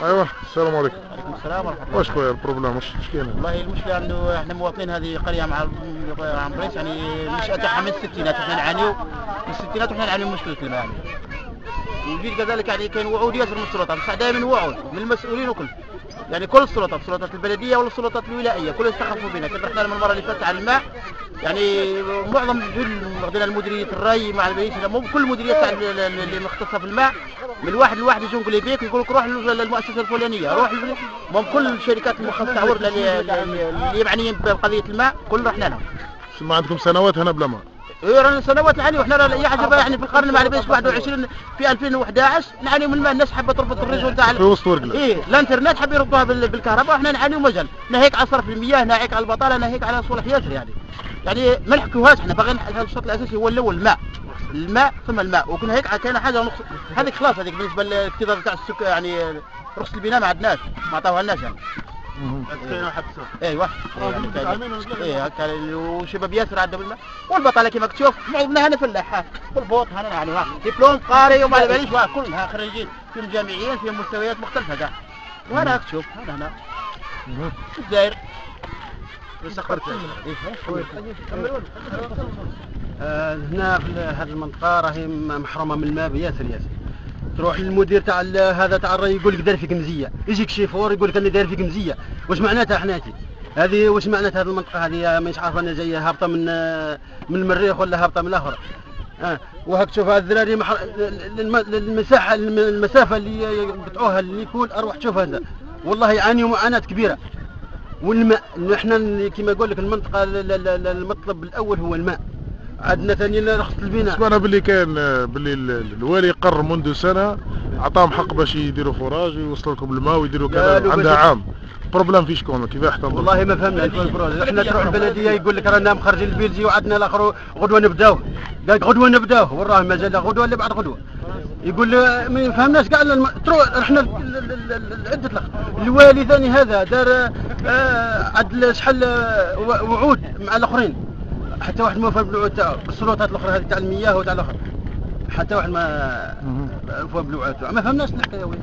ايوه السلام عليكم. وعليكم السلام ورحمه الله. واش خويا البروبليم واش كاين؟ والله المشكله انه احنا مواطنين هذه قريه مع بريس، يعني المنشاه تاعها من الستينات احنا نعانيو من الستينات وحنا نعانيو من مشكله الماء يعني. وجيت كذلك يعني كاين وعود ياسر من السلطات، بصح دائما وعود من المسؤولين وكل يعني كل السلطات، السلطات البلديه ولا السلطات الولائيه كلها يستخفوا بنا. كنا رحنا لهم المره اللي فاتت على الماء، يعني معظم غدينا المديريه الري مع البيت، مو كل المديريات تاع اللي مختصه في الماء من واحد لواحد يجون يقول بيك يقول لك روح للمؤسسه الفلانيه، روح المهم كل الشركات المختصه ولا اللي معنيين بقضيه الماء كل رحنا لهم. ما عندكم سنوات هنا بلا ماء؟ ايه رانا سنوات نعاني، وحنا يعجب يعني في القرن مع البيش 21 في 2011 نعاني من الماء. الناس حابه تربط الرجل تاع في وسط ورقله. ايه الانترنت حابين يربطوها بالكهرباء، وحنا نعاني مجال ناهيك على صرف المياه، ناهيك على البطاله، ناهيك على صلح ياسر يعني ما نحكوهاش. احنا باغيين الشرط الاساسي هو الاول الماء ثم الماء. وكنا هيك كاينه حاجه هذيك خلاص، هذيك بالنسبه للاكتظاظ تاع يعني رخصه البناء ما عندناش، ما عطاوها لناش يعني. ايوه ايه هكا وشباب ياسر عندهم الماء والبطاله كيما تشوف معظمنا هنا فلاح والبوط هنا يعني دبلوم قاري وما باليش كلها خريجين في جامعيين في مستويات مختلفه كاع. وهنا تشوف هنا في الجزائر هنا في هذه المنطقه راهي محرومه من الماء ياسر. تروح للمدير تاع هذا تاع الري يقول لك داير فيك مزيه، يجيك شيفور يقول لك انا داير فيك مزيه. واش معناتها حناتي هذه؟ واش معناتها هذه المنطقه هذه؟ مانيش عارف انا جايه هابطه من المريخ ولا هابطه من الاخر. وهاك تشوف هذا الذراري المسافه اللي يقطعوها اللي يكون اروح تشوف هذا والله يعانيوا معاناه كبيره. والماء احنا كما يقول لك المنطقه المطلب الاول هو الماء. عندنا ثاني رخصة البناء. سمعنا باللي كان باللي الوالي قرر منذ سنة عطاهم حق باش يديروا فراج ويوصلوا لكم الماء ويديروا كذا عندها عام. بروبليم في شكون كيف يحتضر؟ والله ما فهمنا البروج. احنا تروح البلدية يقول لك رانا مخرجين البيلجي وعندنا الاخر غدوة نبداوه. قال غدوة نبداوه وراه مازال غدوة اللي بعد غدوة. يقول ما فهمناش كاع. تروح رحنا عدة الاخر. الوالي ثاني هذا دار عدل شحال وعود مع الاخرين، حتى واحد ما وفى بالوعود تاعو. السلطات الاخرى هذه تاع المياه وتاع الاخر حتى واحد ما وفى بالوعود تاعو. ما فهمناش الحكايه وين.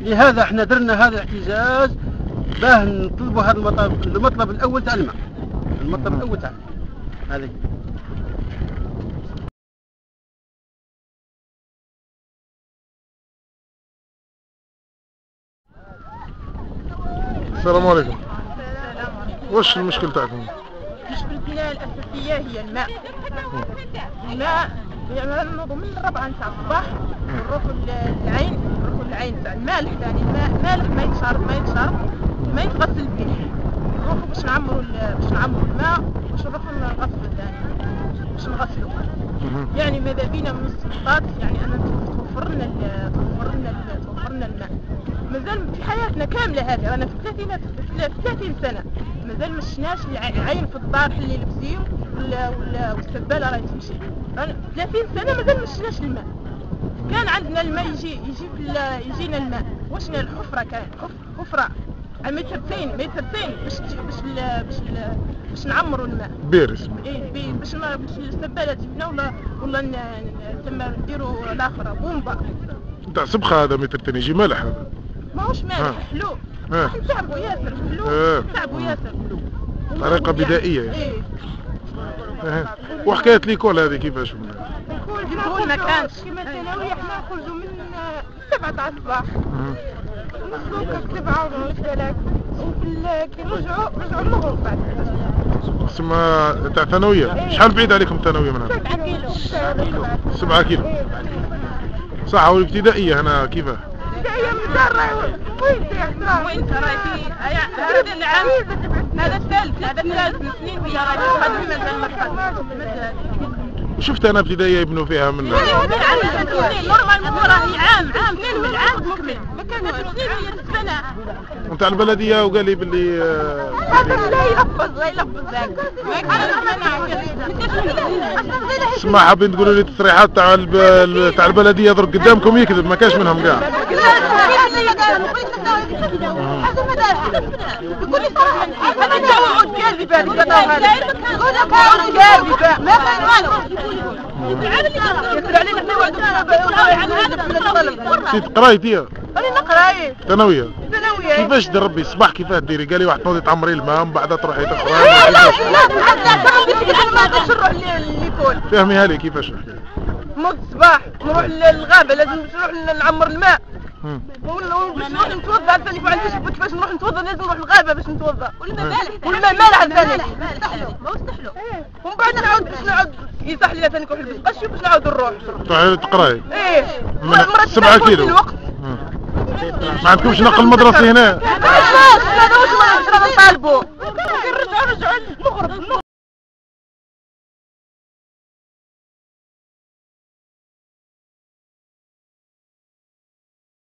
لهذا احنا درنا هذا الاحتجاج باه نطلبوا هذا المطلب الاول تاع الماء. المطلب الاول تاع هذا. السلام عليكم. واش المشكل تاعكم؟ مشكلتنا الأساسية هي الماء. الماء يعني نوضوا من 4 نتاع الصباح نروحوا للعين تاع المالح، يعني الماء مالح ما يتشرب ما يتغسل به. نروحوا باش نعمروا الماء باش نروحوا نغسلوا ثاني باش نغسلوا. يعني ماذا بينا من السلطات يعني أن توفر لنا الماء. مازال في حياتنا كاملة هذه رانا في 30 سنة مازال ما شفناش العين في الدار حلي البسيم والسبالة راهي تمشي. 30 سنة مازال ما شفناش الماء. كان عندنا الماء يجينا الماء. واشنا الحفرة كان حفرة على مترتين باش نعمروا الماء. بير اسمه. ايه باش السبالة تجيبنا ولا تم نديروا الاخرى بومبا. نتاع سبخة هذا مترتين يجي مالح هذا. ماهوش مالح حلو. تعبوا ياسر حلو. تعبوا ياسر. طريقة بدائية يعني. وحكاية ليكول هذه كيفاش؟ ليكول ما كانش كيما الثانوية احنا نخرجوا من 7 تاع الصباح. نوصلوا 7 ونص هكاك. كي نرجعوا المغرب بعد. اسمها تاع ثانوية. شحال بعيد عليكم الثانوية من هنا؟ 7 كيلو. 7 كيلو. صح. والابتدائية هنا كيفاه؟ الابتدائية من دار وين راهي هذا العام هذا الثالث من سنين هي راهي تقدم مازال ما تقدم. شفت انا ابتدائية يبنوا فيها من هذا العام نورمال راهي عام 2 من العام مكمل. ما كانوا سنين هي السنة. وانت على البلدية وقال لي باللي لا يلفظ ذاك. ما كان اسمع حابين تقولوا لي تصريحات تاع البلدية درك قدامكم يكذب ما كاش منهم كاع. يقول لي صراحة أنا وعود كاذبة. وعود كاذبة ما كان يسرع علينا احنا وعدنا انت قرايتي؟ انا نقراي ثانويه. ثانويه. كيفاش تدربي الصباح؟ كيفاه ديري؟ قال لي واحد تنوضي تعمري الماء من بعد تروحي تقراي. لا ما نقدرش نروح ليكول. فهميها لي كيفاش. نوض الصباح نروح للغابه، لازم نروح نعمر الماء باش نروح نتوضا ثاني. ما عنديش كيفاش نروح نتوضا، لازم نروح للغابه باش نتوضا. والماء مالح ثاني ما وستحلو. ومن بعد نعاود باش نعاود يصح لي ثاني نروح للقشي باش نعاود نروح تروحي تقراي. ايه 7 كيلو. ما عندكمش نقل مدرسي هنا؟